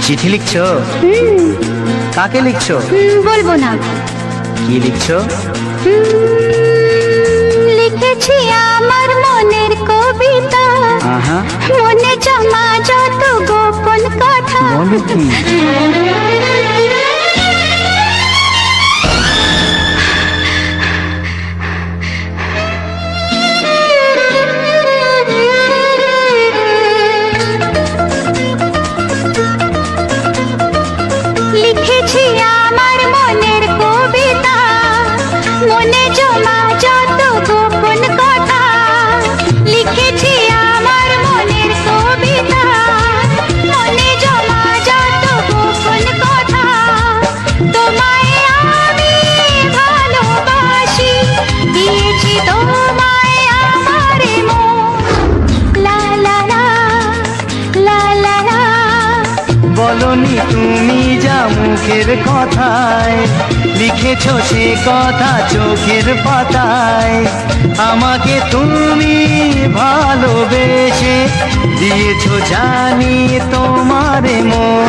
চিঠি লিখছো? কাকে লিখছো? বলবো না। কি লিখছো? লিখেছি আমার মনের কবিতা, আহা, মনে জমা যত গোপন কথা। বলো কি? লিখেছি আমার মনের কবিতা, মনে জমা যত গোপন কথা। লিখেছি আমার মনের কবিতা, মনে জমা যত গোপন কথা। তোমায় আমি ভালোবাসি, দিয়েছি তোমায় আমার মন। লা লা লা লা লা লা। বলনি তুমি যা মুখের কথায়, লিখেছো সে কথা চোখের পাতায়। আমাকে তুমি ভালোবেসে দিয়েছো জানি তোমার মন।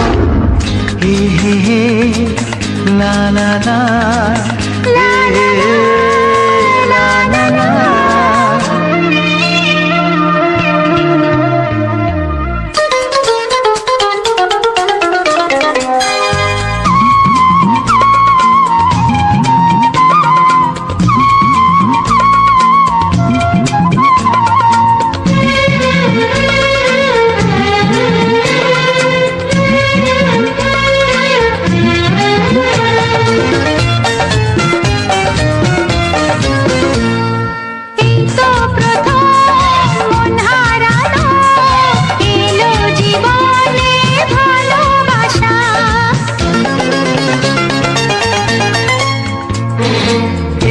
হে হে হে, লা লা লা, হে হে হে, লা লা লা। এই তো প্রথম মন হারানো, এলো জীবনে ভালোবাসা।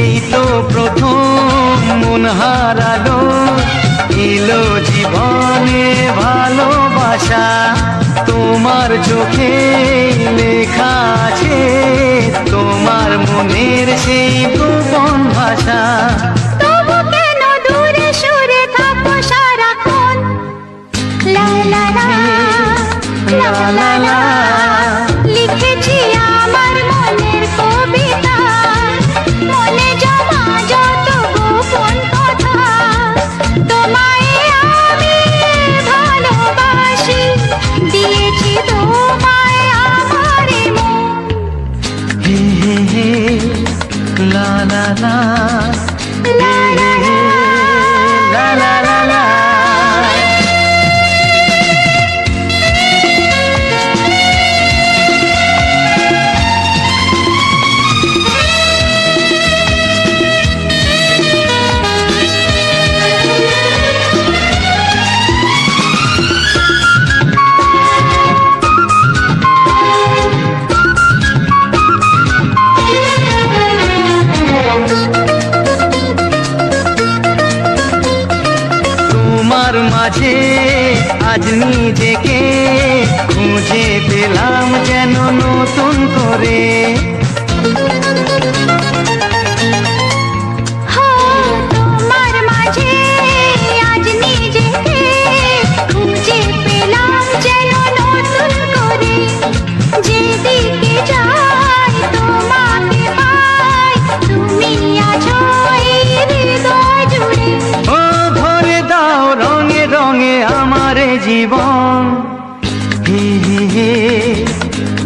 এই তো প্রথম মন হারালো, এলো জীবনে ভালোবাসা। তোমার চোখে লেখা আছে তোমার মনের সেই গোপন ভাষা। তবু কেন দূরে সরে থাকো সারাক্ষণ? লা লা লা লা লা লা। লিখেছি আমার মনের কবিতা, মনে জমা যত গোপন কথা। তোমায় আমি ভালোবাসি, দিয়েছি তোমায় আমার মন। হে হে হে, লা লা লা, হে হে হে, লা লা লা লা। তোমার মাঝে আজ নিজেকে খুঁজে পেলাম যেন নতুন করে। তোমার মাঝে আজ নিজেকে খুঁজে পেলাম যেন নতুন করে। যেদিকে যাই তোমাকে পাই, তুমি আছো এই হৃদয় জুড়ে। ও ভরে দাও রঙে রঙে আমার জীবন। হে হে হে,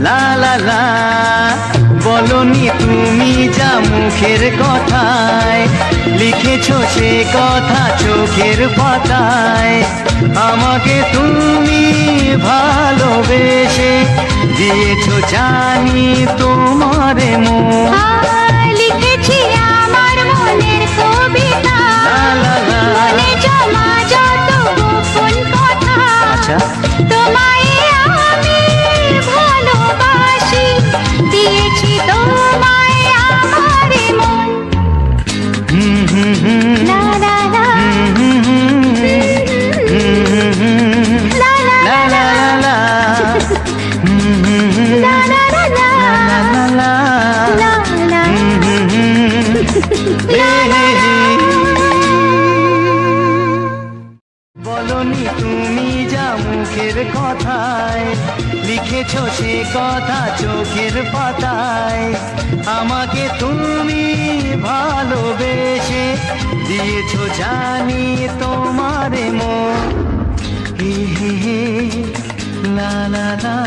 লা লা লা। বলনি তুমি যা মুখের কথায়, লিখেছো সে কথা চোখের পাতায়। আমাকে তুমি ভালোবেসে দিয়েছো জানি তোমার মন। লিখেছি আমার মনের কবিতা, লা লা লা। মনে জমা যত গোপন কথা। আচ্ছা, তোমায় আমি ভালোবাসি, দিয়েছি তোমায় আমার মন। হুম হুম হুম, লা লা লা হুম হুম হুম, লা লা লা লা লা লা, হুম হুম হুম, লা লা লা লা লা লা লা, লা লা। হুম হুম হুম, হে হে হে। বলনি তুমি যা মুখের কথা লিখেছো সে কথা চোখের পাতায়, আমাকে তুমি ভালোবেসে দিয়েছো জানি তোমারে মন। হে হে হে লা লা লা